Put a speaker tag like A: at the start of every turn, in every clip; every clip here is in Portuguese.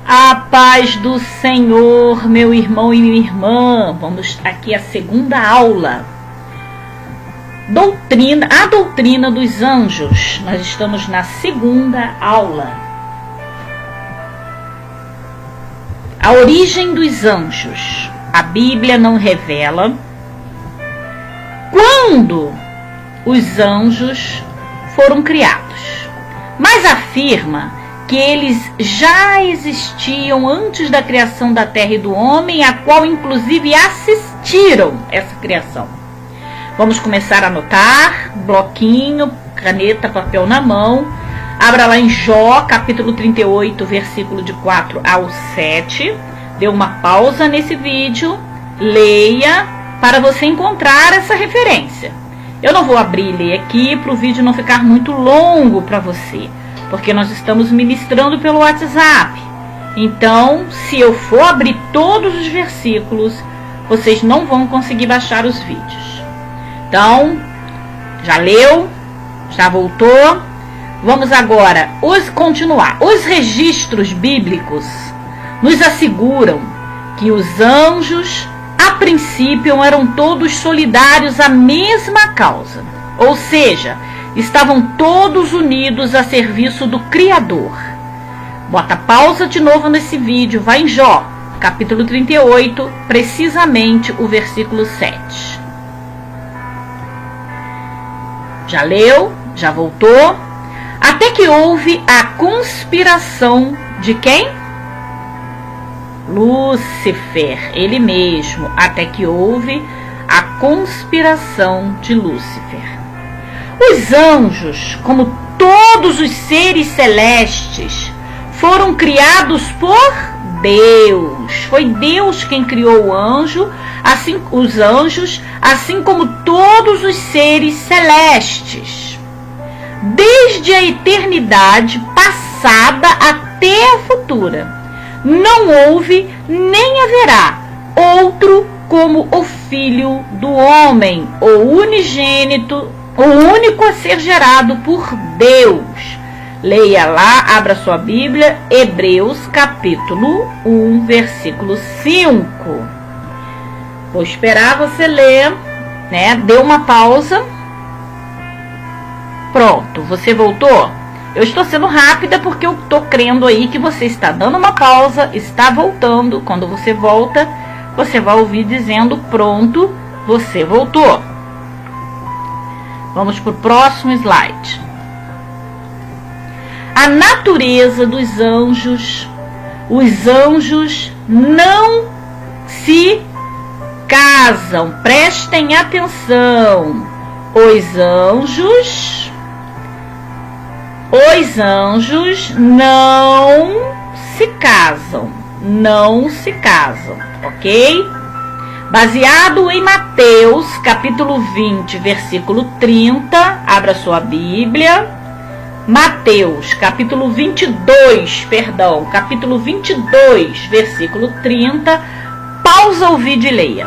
A: A paz do Senhor, meu irmão e minha irmã. Vamos aqui à segunda aula. A doutrina dos anjos. Nós estamos na segunda aula. A origem dos anjos. A Bíblia não revela quando os anjos foram criados, mas afirma que eles já existiam antes da criação da terra e do homem, a qual inclusive assistiram essa criação. Vamos começar a anotar, bloquinho, caneta, papel na mão. Abra lá em Jó, capítulo 38, versículo de 4 ao 7. Dê uma pausa nesse vídeo, leia para você encontrar essa referência. Eu não vou abrir e ler aqui para o vídeo não ficar muito longo para você, porque nós estamos ministrando pelo WhatsApp. Então, se eu for abrir todos os versículos, vocês não vão conseguir baixar os vídeos. Então, já leu? Já voltou? Vamos agora continuar. Os registros bíblicos nos asseguram que os anjos, a princípio, eram todos solidários à mesma causa, ou seja, estavam todos unidos a serviço do Criador. Bota pausa de novo nesse vídeo, vai em Jó, capítulo 38, precisamente o versículo 7. Já leu? Já voltou? Até que houve a conspiração de quem? Lúcifer, ele mesmo, até que houve a conspiração de Lúcifer. Os anjos, como todos os seres celestes, foram criados por Deus. Foi Deus quem criou os anjos, assim como todos os seres celestes. Desde a eternidade passada até a futura, não houve nem haverá outro como o Filho do Homem, o unigênito, o único a ser gerado por Deus. Leia lá, abra sua Bíblia, Hebreus capítulo 1, versículo 5. Vou esperar você ler, né? Dê uma pausa. Pronto, você voltou? Eu estou sendo rápida porque eu estou crendo aí que você está dando uma pausa, está voltando. Quando você volta, você vai ouvir dizendo, pronto, você voltou. Vamos para o próximo slide. A natureza dos anjos. Os anjos não se casam. Prestem atenção. Os anjos não se casam, ok? Baseado em Mateus, capítulo 20, versículo 30, abra sua Bíblia. Mateus, capítulo 22, versículo 30, pausa o vídeo e leia.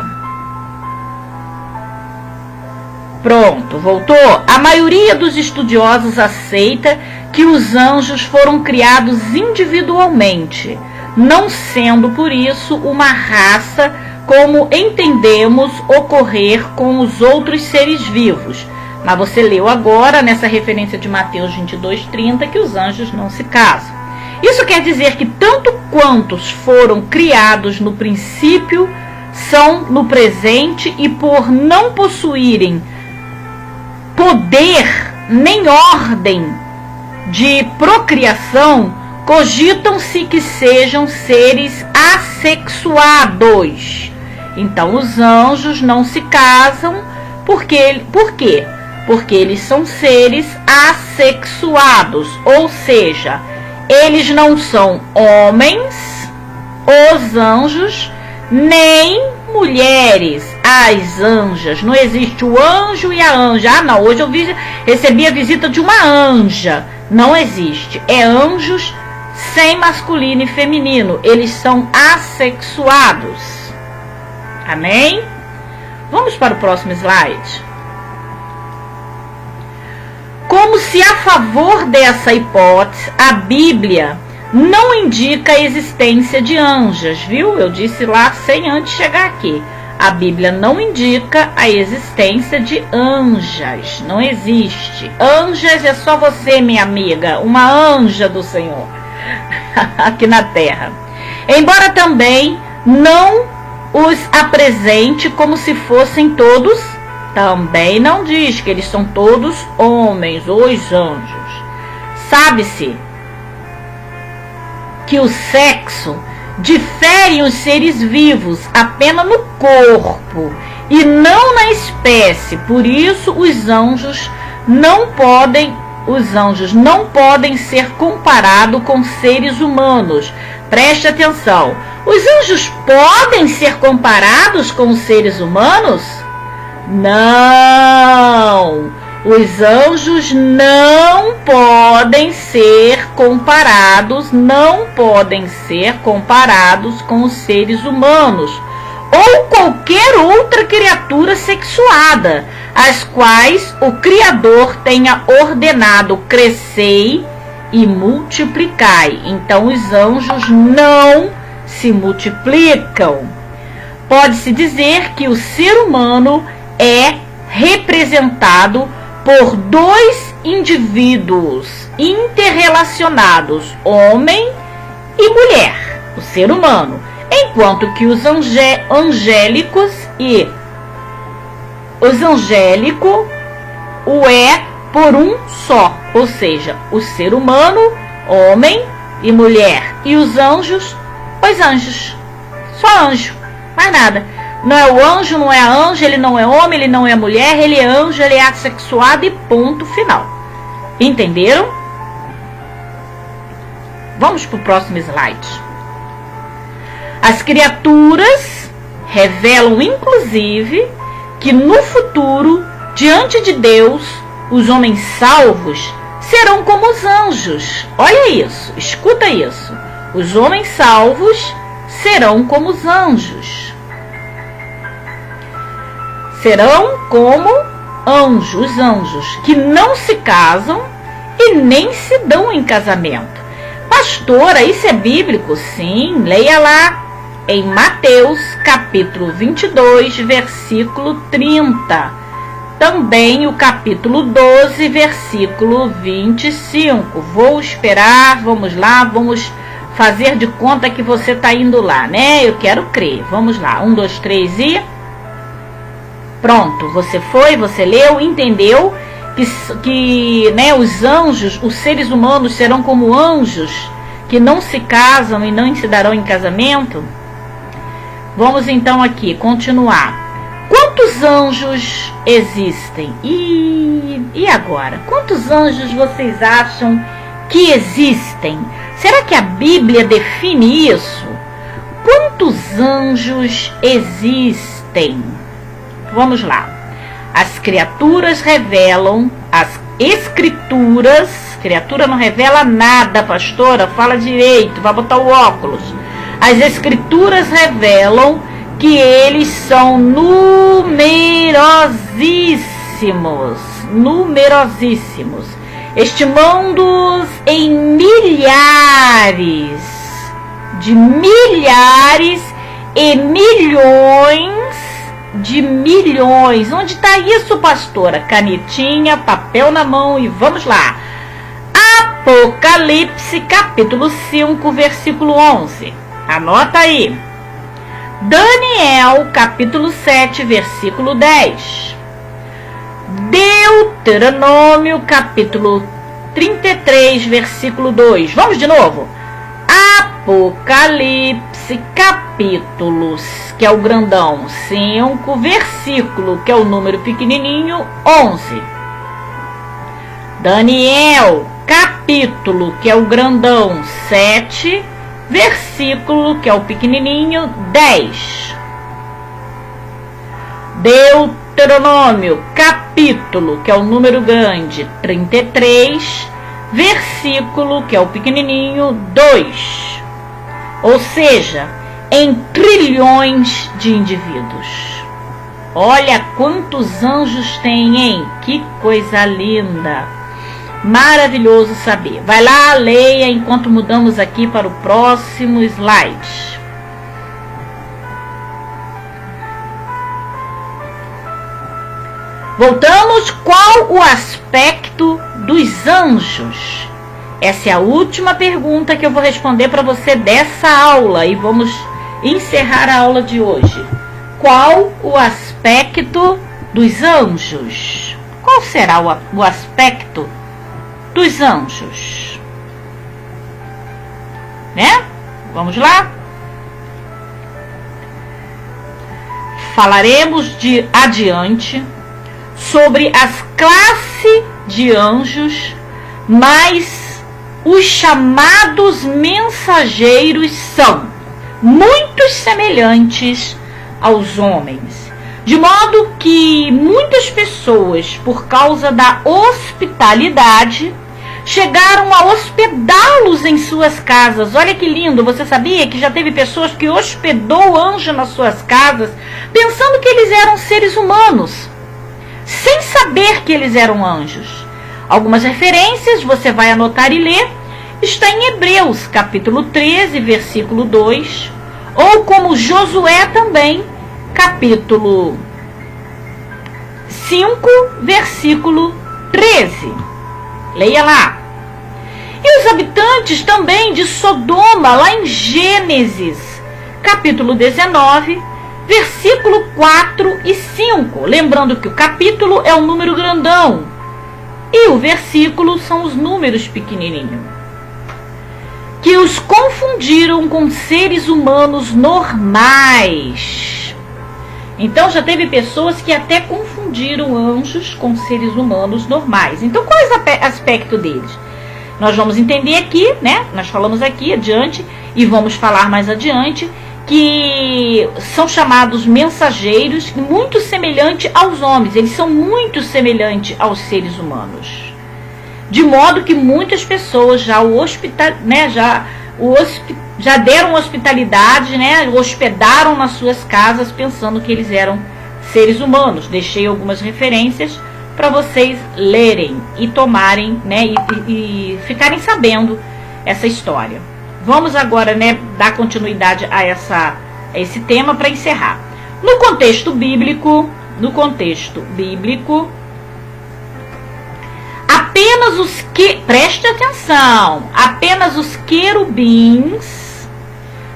A: Pronto, voltou? A maioria dos estudiosos aceita que os anjos foram criados individualmente, não sendo por isso uma raça como entendemos ocorrer com os outros seres vivos. Mas você leu agora, nessa referência de Mateus 22:30, que os anjos não se casam. Isso quer dizer que tanto quantos foram criados no princípio, são no presente e por não possuírem poder nem ordem de procriação, cogitam-se que sejam seres assexuados. Então os anjos não se casam por quê? Porque eles são seres assexuados, ou seja, eles não são homens, os anjos, nem mulheres, as anjas. Não existe o anjo e a anja. Ah, não, hoje eu recebi a visita de uma anja. Não existe. É anjos sem masculino e feminino. Eles são assexuados. Amém? Vamos para o próximo slide. Como se a favor dessa hipótese, a Bíblia não indica a existência de anjas, viu? Eu disse lá sem antes chegar aqui. A Bíblia não indica a existência de anjas. Não existe. Anjas é só você, minha amiga, uma anja do Senhor aqui na terra. Embora também não os apresente como se fossem todos, também não diz que eles são todos homens, os anjos. Sabe-se que o sexo difere os seres vivos apenas no corpo e não na espécie. Por isso os anjos não podem ser comparados com seres humanos. Preste atenção. Os anjos podem ser comparados com os seres humanos? Não. Os anjos não podem ser comparados com os seres humanos ou qualquer outra criatura sexuada, as quais o Criador tenha ordenado: crescei e multiplicai. Então os anjos não se multiplicam. Pode-se dizer que o ser humano é representado por dois indivíduos interrelacionados, homem e mulher, o ser humano, enquanto que os angélicos o é por um só, ou seja, o ser humano, homem e mulher, e os anjos, só anjo, mais nada. Não é o anjo, não é a anja, ele não é homem, ele não é mulher, ele é anjo, ele é assexuado e ponto final. Entenderam? Vamos para o próximo slide. As criaturas revelam, inclusive, que no futuro, diante de Deus, os homens salvos serão como os anjos. Olha isso, escuta isso. Os homens salvos serão como os anjos. Serão como anjos, que não se casam e nem se dão em casamento. Pastora, isso é bíblico? Sim, leia lá em Mateus capítulo 22, versículo 30. Também o capítulo 12, versículo 25. Vou esperar, vamos lá, vamos fazer de conta que você está indo lá, né? Eu quero crer. Vamos lá, 1, 2, 3 e... Pronto, você foi, você leu, entendeu que né, os anjos, os seres humanos serão como anjos que não se casam e não se darão em casamento? Vamos então aqui continuar. Quantos anjos existem? E agora? Quantos anjos vocês acham que existem? Será que a Bíblia define isso? Quantos anjos existem? Vamos lá. As criaturas revelam, as escrituras, criatura não revela nada, pastora, fala direito, vai botar o óculos. As escrituras revelam que eles são numerosíssimos, estimando-os em milhares e milhões de milhões. Onde está isso, pastora? Canetinha, papel na mão e vamos lá. Apocalipse, capítulo 5, versículo 11. Anota aí. Daniel, capítulo 7, versículo 10. Deuteronômio, capítulo 33, versículo 2. Vamos de novo. Apocalipse, capítulos, que é o grandão, 5, versículo, que é o número pequenininho, 11. Daniel, capítulo, que é o grandão, 7, versículo, que é o pequenininho, 10. Deuteronômio, capítulo, que é o número grande, 33, versículo, que é o pequenininho, 2. Ou seja, em trilhões de indivíduos. Olha quantos anjos tem, hein? Que coisa linda! Maravilhoso saber. Vai lá, leia enquanto mudamos aqui para o próximo slide. Voltamos. Qual o aspecto dos anjos? Essa é a última pergunta que eu vou responder para você dessa aula e vamos encerrar a aula de hoje. Qual o aspecto dos anjos? Qual será o aspecto dos anjos? Né? Vamos lá? Falaremos adiante sobre as classes de anjos, mas os chamados mensageiros são muito semelhantes aos homens, de modo que muitas pessoas, por causa da hospitalidade, chegaram a hospedá-los em suas casas. Olha que lindo, você sabia que já teve pessoas que hospedou anjo nas suas casas, pensando que eles eram seres humanos, sem saber que eles eram anjos. Algumas referências você vai anotar e ler. Está em Hebreus, capítulo 13, versículo 2, ou como Josué também, capítulo 5, versículo 13. Leia lá. E os habitantes também de Sodoma, lá em Gênesis, capítulo 19, versículo 4 e 5. Lembrando que o capítulo é um número grandão e o versículo são os números pequenininhos, que os confundiram com seres humanos normais. Então já teve pessoas que até confundiram anjos com seres humanos normais. Então qual é o aspecto deles? Nós vamos entender aqui, né? Nós falamos aqui adiante e vamos falar mais adiante que são chamados mensageiros, muito semelhante aos homens. Eles são muito semelhantes aos seres humanos, de modo que muitas pessoas já já deram hospitalidade, né? Hospedaram nas suas casas pensando que eles eram seres humanos. Deixei algumas referências para vocês lerem e tomarem, né? E ficarem sabendo essa história. Vamos agora, né, dar continuidade a esse tema para encerrar. No contexto bíblico, preste atenção, apenas os querubins,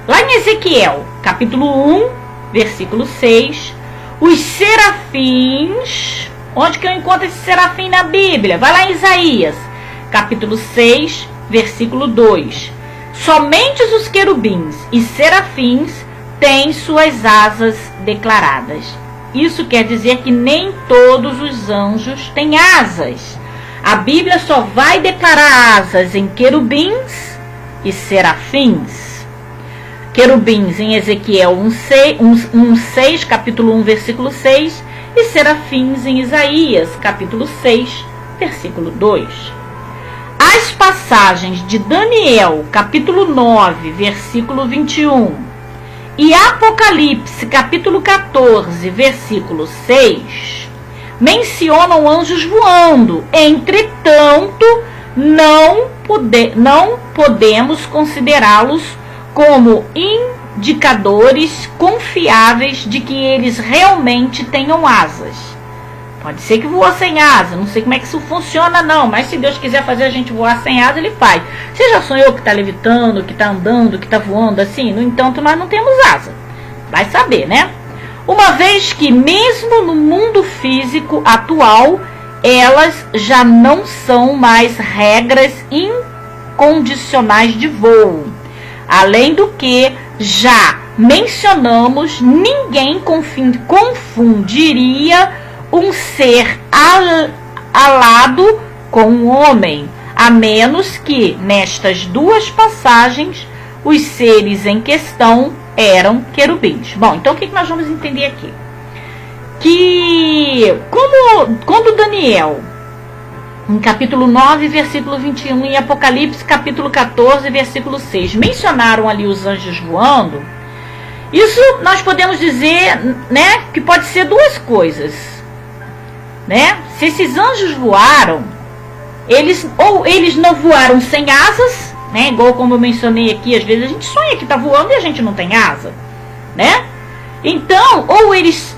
A: lá em Ezequiel, capítulo 1, versículo 6, os serafins, onde que eu encontro esse serafim na Bíblia? Vai lá em Isaías, capítulo 6, versículo 2. Somente os querubins e serafins têm suas asas declaradas. Isso quer dizer que nem todos os anjos têm asas. A Bíblia só vai declarar asas em querubins e serafins. Querubins em Ezequiel 1:6, capítulo 1, versículo 6, e serafins em Isaías, capítulo 6, versículo 2. As passagens de Daniel, capítulo 9, versículo 21, e Apocalipse, capítulo 14, versículo 6, mencionam anjos voando. Entretanto, não podemos considerá-los como indicadores confiáveis de que eles realmente tenham asas. Pode ser que voa sem asa, não sei como é que isso funciona não, mas se Deus quiser fazer a gente voar sem asa, Ele faz. Você já sonhou que está levitando, que está andando, que está voando assim? No entanto, nós não temos asa. Vai saber, né? Uma vez que mesmo no mundo físico atual, elas já não são mais regras incondicionais de voo. Além do que já mencionamos, ninguém confundiria um ser alado com um homem, a menos que nestas duas passagens os seres em questão eram querubins. Bom, então o que nós vamos entender aqui? Que quando Daniel, em capítulo 9, versículo 21, e Apocalipse, capítulo 14, versículo 6, mencionaram ali os anjos voando, isso nós podemos dizer, né, que pode ser duas coisas, né? Se esses anjos voaram, ou eles não voaram sem asas, né? Igual como eu mencionei aqui, às vezes a gente sonha que está voando e a gente não tem asa, né? Então, ou eles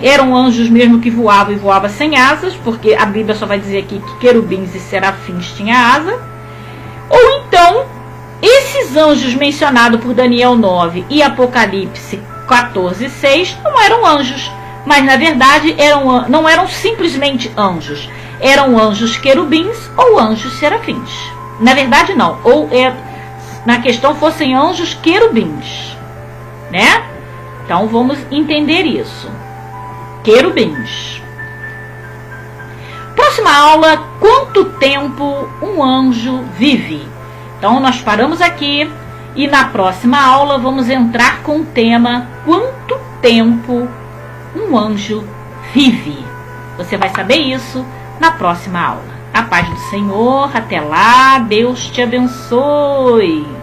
A: eram anjos mesmo que voavam e voavam sem asas, porque a Bíblia só vai dizer aqui que querubins e serafins tinham asa, ou então, esses anjos mencionados por Daniel 9 e Apocalipse 14:6 não eram anjos, mas na verdade não eram simplesmente anjos, eram anjos querubins ou anjos serafins. Na verdade não, na questão fossem anjos querubins, né? Então vamos entender isso. Querubins. Próxima aula, quanto tempo um anjo vive? Então nós paramos aqui e na próxima aula vamos entrar com o tema quanto tempo um anjo vive. Você vai saber isso na próxima aula. A paz do Senhor, até lá, Deus te abençoe.